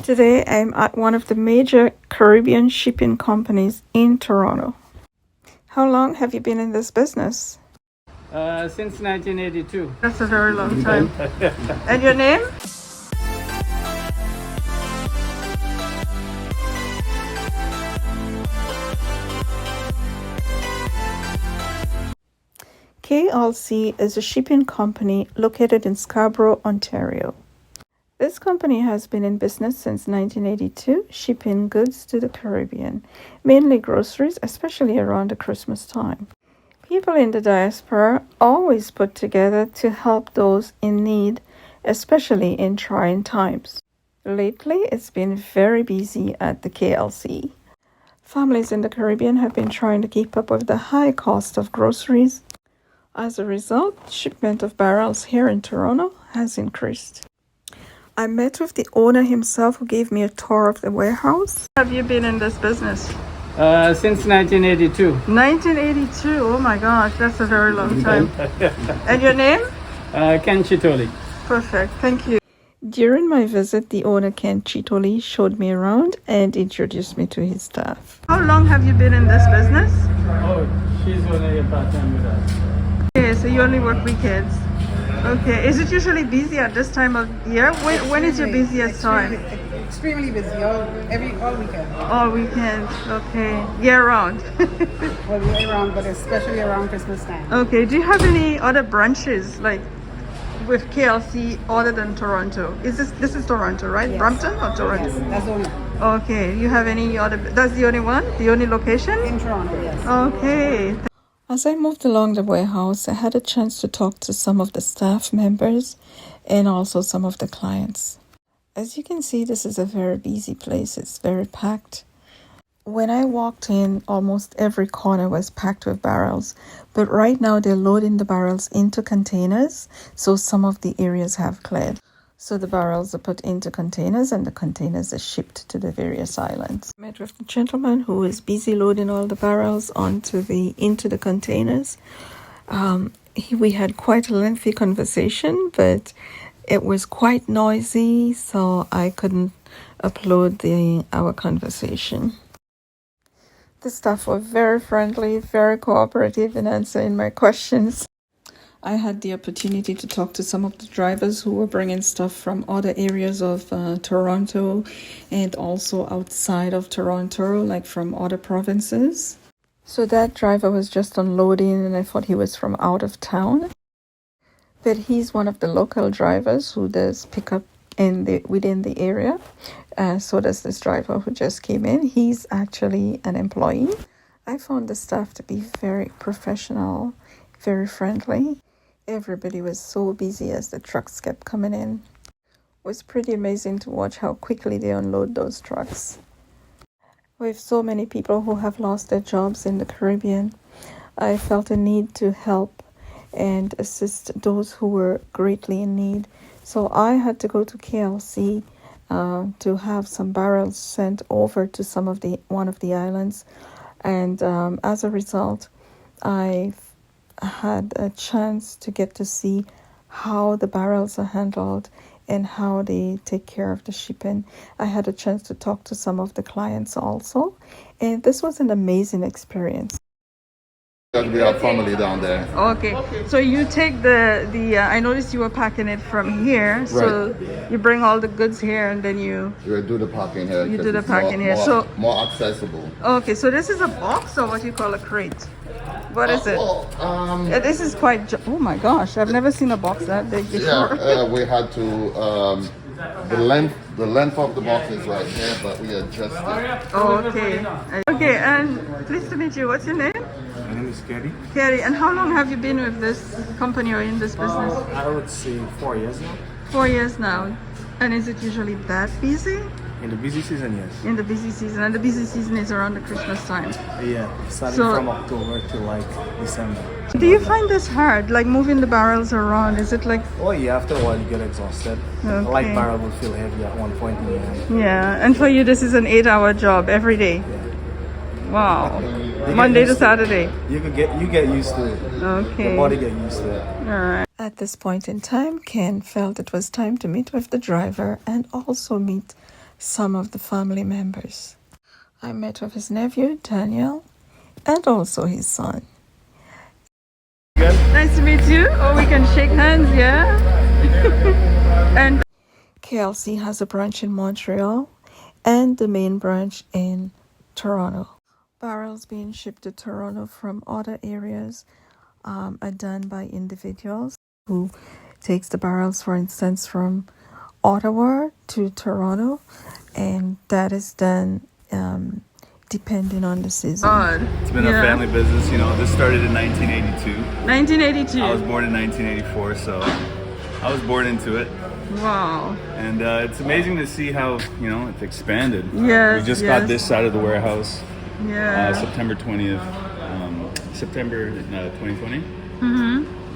Today I'm at one of the major Caribbean shipping companies in Toronto. How long have you been in this business? Since 1982. That's a very long time. And your name? KLC is a shipping company located in Scarborough, Ontario. This company has been in business since 1982, shipping goods to the Caribbean, mainly groceries, especially around the Christmas time. People in the diaspora always put together to help those in need, especially in trying times. Lately, it's been very busy at the KLC. Families in the Caribbean have been trying to keep up with the high cost of groceries. As a result, shipment of barrels here in Toronto has increased. I met with the owner himself who gave me a tour of the warehouse. Have you been in this business? Since 1982. 1982, oh my gosh, that's a very long time. And your name? Ken Chitoli. Perfect, thank you. During my visit, the owner Ken Chitoli showed me around and introduced me to his staff. How long have you been in this business? Oh, she's only a part-time with us. Okay, so you only work weekends. Okay, is it usually busy at this time of year? When is your busiest time? Extremely busy, all weekend. All weekend, okay. Year round. Well, year round, but especially around Christmas time. Okay, do you have any other branches like with KLC other than Toronto? This is Toronto, right? Yes. Brampton or Toronto? Yes, that's the only one. Okay, you have any other, that's the only one? The only location? In Toronto, yes. Okay. As I moved along the warehouse, I had a chance to talk to some of the staff members and also some of the clients. As you can see, this is a very busy place. It's very packed. When I walked in, almost every corner was packed with barrels. But right now, they're loading the barrels into containers, so some of the areas have cleared. So the barrels are put into containers and the containers are shipped to the various islands. I met with the gentleman who is busy loading all the barrels into the containers. We had quite a lengthy conversation, but it was quite noisy, so I couldn't upload our conversation. The staff were very friendly, very cooperative in answering my questions. I had the opportunity to talk to some of the drivers who were bringing stuff from other areas of Toronto and also outside of Toronto, like from other provinces. So that driver was just unloading and I thought he was from out of town. But he's one of the local drivers who does pick up within the area. So does this driver who just came in. He's actually an employee. I found the staff to be very professional, very friendly. Everybody was so busy as the trucks kept coming in. It was pretty amazing to watch how quickly they unload those trucks. With so many people who have lost their jobs in the Caribbean, I felt a need to help and assist those who were greatly in need. So I had to go to KLC to have some barrels sent over to one of the islands. And as a result, I had a chance to get to see how the barrels are handled and how they take care of the shipping. I had a chance to talk to some of the clients also, and this was an amazing experience. We have family down there. Okay, so you take the I noticed you were packing it from here, so you bring all the goods here and then you do the packing here. You do the packing here, so more accessible. Okay, so this is a box or what you call a crate? What is it? This is quite. Oh my gosh! I've never seen a box that big before. Yeah, we had to. The length of the box is right here, but we adjusted. Oh, okay. Okay, and pleased to meet you. What's your name? My name is Kerry. Kerry, and how long have you been with this company or in this business? I would say 4 years now. 4 years now. And is it usually that busy? In the busy season, yes. In the busy season, and the busy season is around the Christmas time. Yeah, starting from October to like December. Do you find this hard, like moving the barrels around? Is it like... Oh yeah, after a while you get exhausted. Okay. The light barrel will feel heavy at one point in the end. Yeah, and for you this is an 8-hour job every day? Yeah. Wow. Monday to Saturday? You get used to it. Okay. Your body get used to it. Alright. At this point in time, Ken felt it was time to meet with the driver and also meet some of the family members. I met with his nephew, Daniel, and also his son. Nice to meet you. Oh, we can shake hands, yeah? And KLC has a branch in Montreal and the main branch in Toronto. Barrels being shipped to Toronto from other areas are done by individuals who takes the barrels, for instance, from Ottawa to Toronto, and that is done depending on the season. It's been a family business, you know. This started in 1982. 1982. I was born in 1984, so I was born into it. Wow. And it's amazing to see how, you know, it's expanded. Yes, We just got this side of the warehouse September 2020.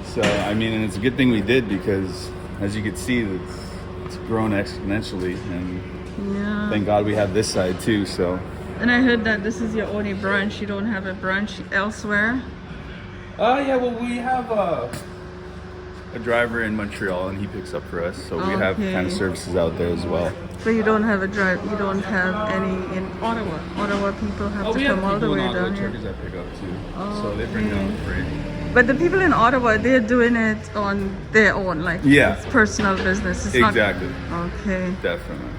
So, I mean, and it's a good thing we did because, as you can see, it's grown exponentially. And thank God we have this side too, so. And I heard that this is your only branch. You don't have a branch elsewhere? Yeah, well, we have a driver in Montreal, and he picks up for us. So we have kind of services out there as well. But you don't have you don't have any in Ottawa. Ottawa people have to come all the way down here. Truckers that pick up too. So they bring them for free. But the people in Ottawa, they're doing it on their own, like it's personal business. It's exactly. Not, okay. Definitely.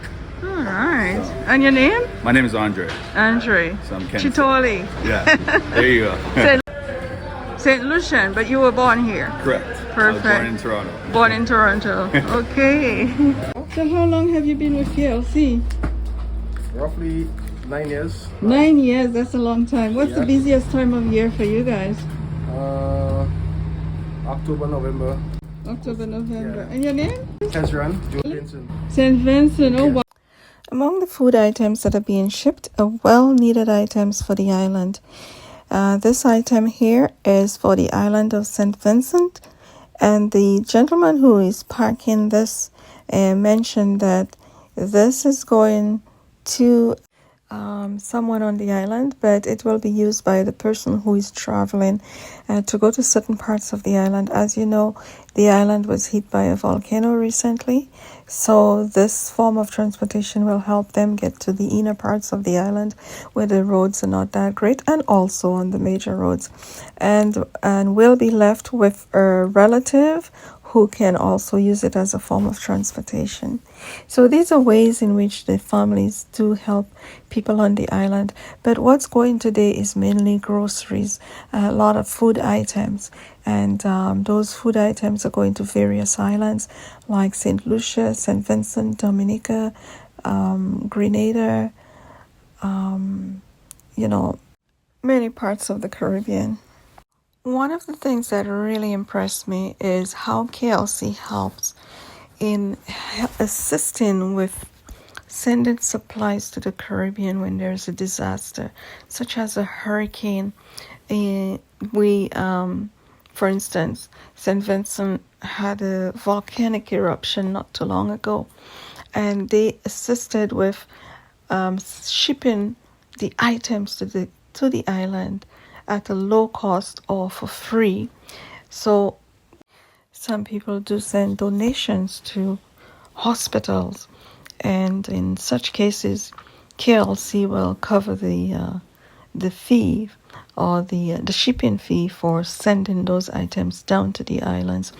All right. And your name? My name is Andre. Andre. So I'm Ken. Chitoli. Yeah. There you go. St. Lucian, but you were born here. Correct. Perfect. I was born in Toronto. Born in Toronto. Okay. So how long have you been with KLC? Roughly 9 years. 9 years, that's a long time. What's the busiest time of year for you guys? October, November. October, November. And your name? Tesran, Joe Vincent. St. Vincent, oh wow. Among the food items that are being shipped are well-needed items for the island. This item here is for the island of St. Vincent, and the gentleman who is packing this mentioned that this is going to someone on the island, but it will be used by the person who is traveling to go to certain parts of the island. As you know, the island was hit by a volcano recently, so this form of transportation will help them get to the inner parts of the island where the roads are not that great, and also on the major roads, and will be left with a relative who can also use it as a form of transportation. So these are ways in which the families do help people on the island. But what's going today is mainly groceries, a lot of food items. And those food items are going to various islands like St. Lucia, St. Vincent, Dominica, Grenada, many parts of the Caribbean. One of the things that really impressed me is how KLC helps in assisting with sending supplies to the Caribbean when there's a disaster, such as a hurricane. For instance, St. Vincent had a volcanic eruption not too long ago, and they assisted with shipping the items to the island at a low cost or for free. So some people do send donations to hospitals, and in such cases KLC will cover the fee or the shipping fee for sending those items down to the islands,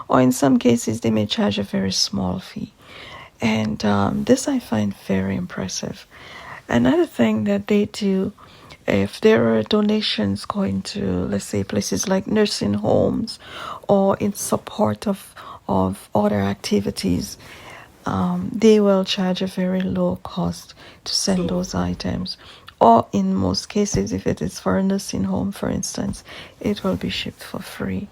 or in some cases they may charge a very small fee. And this I find very impressive. Another thing that they do, if there are donations going to, let's say, places like nursing homes or in support of other activities, they will charge a very low cost to send those items. Or in most cases, if it is for a nursing home, for instance, it will be shipped for free.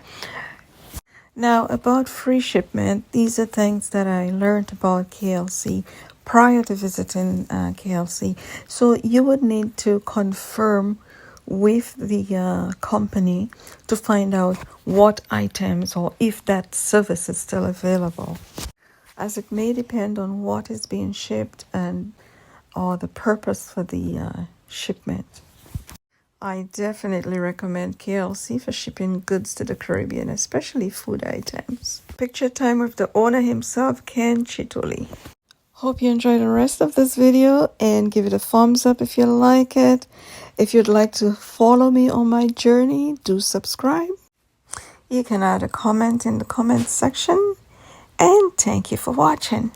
Now, about free shipment, these are things that I learned about KLC prior to visiting KLC. So you would need to confirm with the company to find out what items or if that service is still available, as it may depend on what is being shipped and or the purpose for the shipment. I definitely recommend KLC for shipping goods to the Caribbean, especially food items. Picture time with the owner himself, Ken Chitoli. Hope you enjoy the rest of this video and give it a thumbs up if you like it. If you'd like to follow me on my journey, do subscribe. You can add a comment in the comment section. And thank you for watching.